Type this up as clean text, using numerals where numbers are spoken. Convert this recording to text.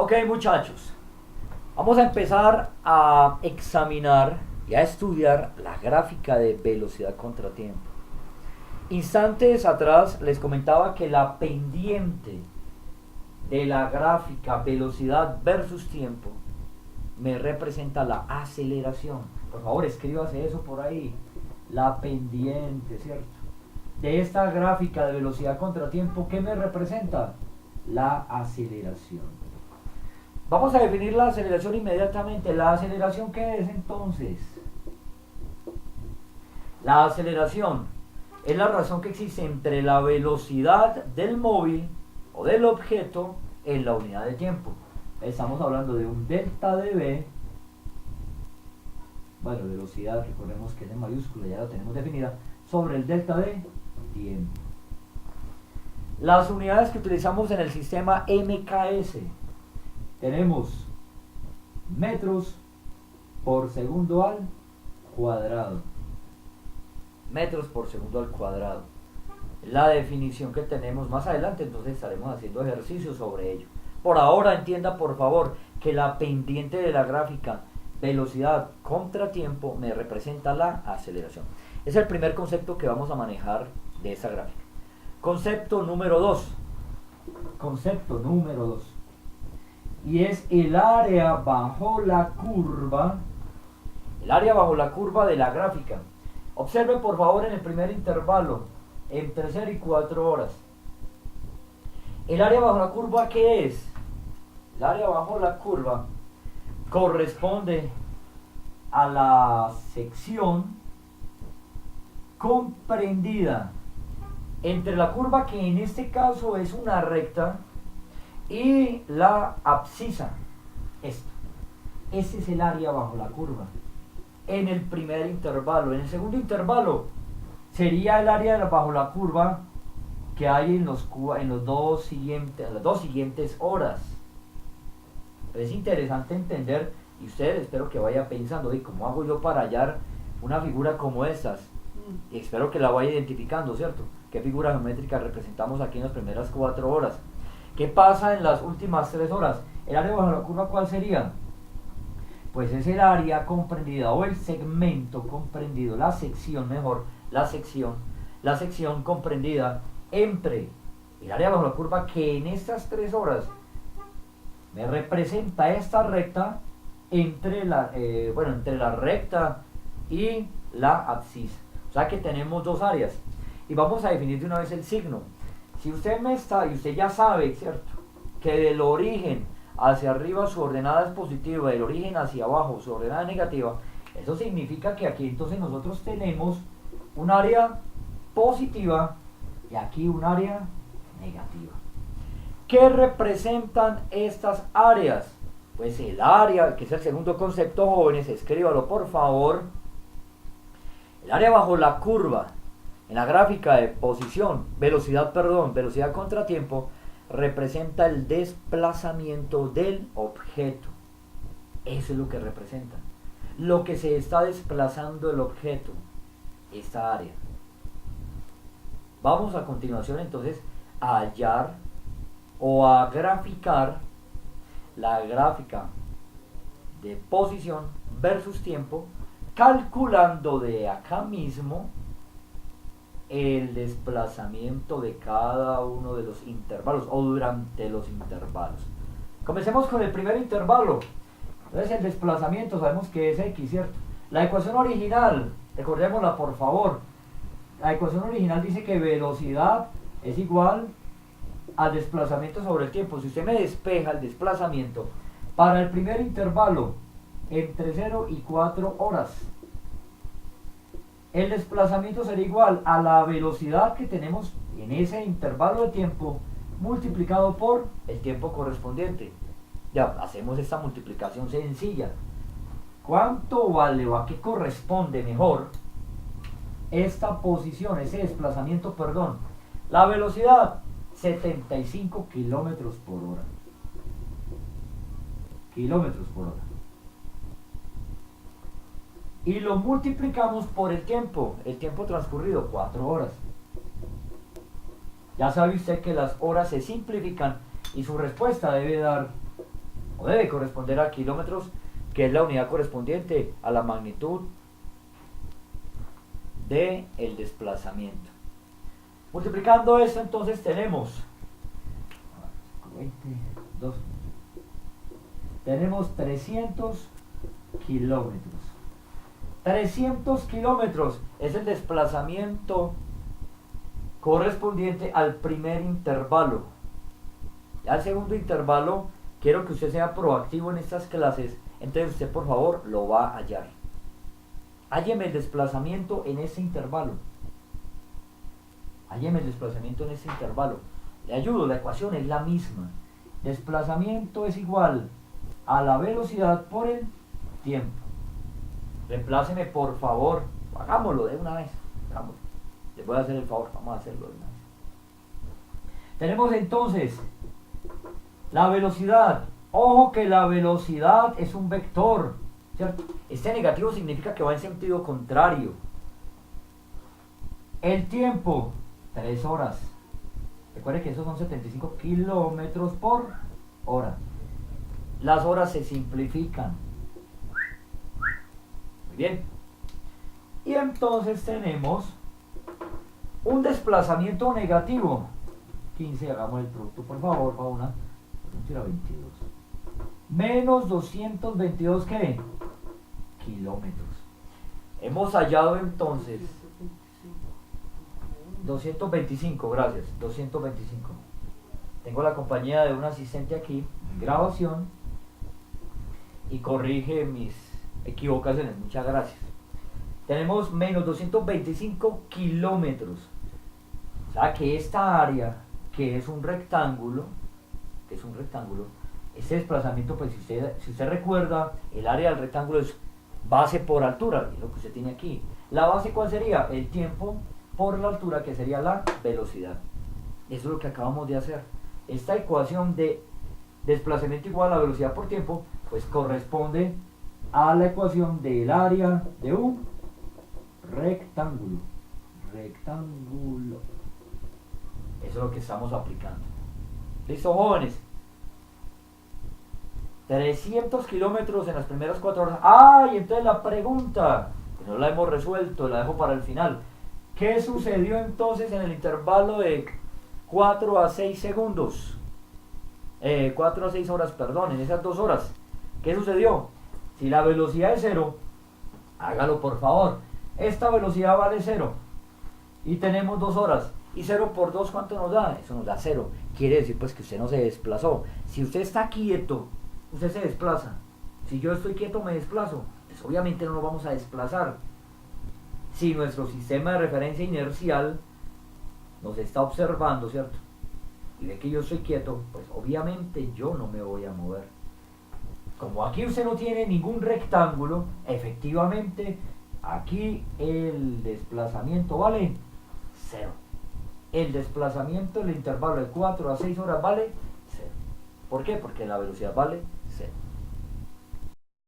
Ok, muchachos, vamos a empezar a examinar y a estudiar la gráfica de velocidad contra tiempo. Instantes atrás les comentaba que la pendiente de la gráfica velocidad versus tiempo me representa la aceleración. Por favor, escríbase eso por ahí. La pendiente, ¿cierto? De esta gráfica de velocidad contra tiempo, ¿qué me representa? La aceleración. Vamos a definir la aceleración inmediatamente. ¿La aceleración qué es entonces? La aceleración es la razón que existe entre la velocidad del móvil o del objeto en la unidad de tiempo. Estamos hablando de un delta de v. Bueno, velocidad, recordemos que es en mayúscula, ya la tenemos definida, sobre el delta de tiempo. Las unidades que utilizamos en el sistema MKS, tenemos metros por segundo al cuadrado. Metros por segundo al cuadrado. La definición que tenemos más adelante, entonces estaremos haciendo ejercicios sobre ello. Por ahora entienda por favor que la pendiente de la gráfica velocidad contra tiempo me representa la aceleración. Es el primer concepto que vamos a manejar de esa gráfica. Concepto número 2. Concepto número 2. Y es el área bajo la curva. El área bajo la curva de la gráfica. Observe por favor en el primer intervalo, entre 0 y 4 horas. ¿El área bajo la curva qué es? El área bajo la curva corresponde a la sección comprendida entre la curva, que en este caso es una recta, y la abscisa. Esto. Ese es el área bajo la curva. En el primer intervalo. En el segundo intervalo sería el área bajo la curva que hay en las dos siguientes horas. Pero es interesante entender, y ustedes espero que vaya pensando, ¿y cómo hago yo para hallar una figura como estas? Y espero que la vaya identificando, ¿cierto? ¿Qué figura geométrica representamos aquí en las primeras 4 horas? ¿Qué pasa en las últimas 3 horas? ¿El área bajo la curva cuál sería? Pues es el área comprendida o el segmento comprendido, la sección comprendida entre el área bajo la curva, que en estas 3 horas me representa esta recta, entre la recta y la abscisa. O sea que tenemos dos áreas. Y vamos a definir de una vez el signo. Si usted y usted ya sabe, ¿cierto?, que del origen hacia arriba su ordenada es positiva, del origen hacia abajo su ordenada es negativa, eso significa que aquí entonces nosotros tenemos un área positiva y aquí un área negativa. ¿Qué representan estas áreas? Pues el área, que es el segundo concepto, jóvenes, escríbalo por favor. El área bajo la curva en la gráfica de velocidad contra tiempo, representa el desplazamiento del objeto. Eso es lo que representa. Lo que se está desplazando el objeto, esta área. Vamos a continuación entonces a hallar o a graficar la gráfica de posición versus tiempo, calculando de acá mismo el desplazamiento de cada uno de los intervalos o durante los intervalos. Comencemos con el primer intervalo. Entonces el desplazamiento sabemos que es x, ¿cierto? La ecuación original, recordémosla por favor. La ecuación original dice que velocidad es igual al desplazamiento sobre el tiempo. Si usted me despeja el desplazamiento para el primer intervalo entre 0 y 4 horas, el desplazamiento será igual a la velocidad que tenemos en ese intervalo de tiempo multiplicado por el tiempo correspondiente. Ya hacemos esta multiplicación sencilla. ¿Cuánto vale o a qué corresponde mejor esta posición, ese desplazamiento, perdón? La velocidad, 75 kilómetros por hora. Kilómetros por hora. Y lo multiplicamos por el tiempo transcurrido, 4 horas. Ya sabe usted que las horas se simplifican y su respuesta debe dar o debe corresponder a kilómetros, que es la unidad correspondiente a la magnitud del desplazamiento. Multiplicando esto, entonces tenemos 300 kilómetros. 300 kilómetros es el desplazamiento correspondiente al primer intervalo. Al segundo intervalo, quiero que usted sea proactivo en estas clases, entonces usted por favor lo va a hallar. Hálleme el desplazamiento en ese intervalo. Hálleme el desplazamiento en ese intervalo. Le ayudo, la ecuación es la misma. Desplazamiento es igual a la velocidad por el tiempo. Reempláceme por favor. Hagámoslo de una vez. Hagámoslo. Les voy a hacer el favor, vamos a hacerlo de una vez. Tenemos entonces la velocidad. Ojo que la velocidad es un vector, ¿cierto? Este negativo significa que va en sentido contrario. El tiempo, 3 horas. Recuerden que esos son 75 kilómetros por hora. Las horas se simplifican. Muy bien. Y entonces tenemos un desplazamiento negativo. 15, hagamos el producto por favor, Paula. 22. Menos 222, ¿qué? Kilómetros. Hemos hallado entonces 225, gracias, 225. Tengo la compañía de un asistente aquí en grabación y corrige mis equivocaciones, muchas gracias. Tenemos menos 225 kilómetros. O sea que esta área, que es un rectángulo, este desplazamiento, pues si usted recuerda, el área del rectángulo es base por altura, es lo que usted tiene aquí. La base, ¿cuál sería? El tiempo por la altura, que sería la velocidad. Eso es lo que acabamos de hacer. Esta ecuación de desplazamiento igual a velocidad por tiempo, pues corresponde a la ecuación del área de un rectángulo. Eso es lo que estamos aplicando. ¿Listo, jóvenes? 300 kilómetros en las primeras 4 horas. Y entonces la pregunta, que no la hemos resuelto, la dejo para el final. ¿Qué sucedió entonces en el intervalo de 4 a 6 segundos? 4 a 6 horas, perdón, en esas 2 horas. ¿Qué sucedió? Si la velocidad es 0, hágalo por favor. Esta velocidad vale 0. Y tenemos 2 horas. ¿Y 0 por 2 cuánto nos da? Eso nos da 0. Quiere decir pues que usted no se desplazó. Si usted está quieto, usted se desplaza. Si yo estoy quieto, me desplazo. Pues obviamente no nos vamos a desplazar. Si nuestro sistema de referencia inercial nos está observando, ¿cierto? Y ve que yo estoy quieto, pues obviamente yo no me voy a mover. Como aquí usted no tiene ningún rectángulo, efectivamente aquí el desplazamiento vale 0. El desplazamiento en el intervalo de 4 a 6 horas vale 0. ¿Por qué? Porque la velocidad vale 0.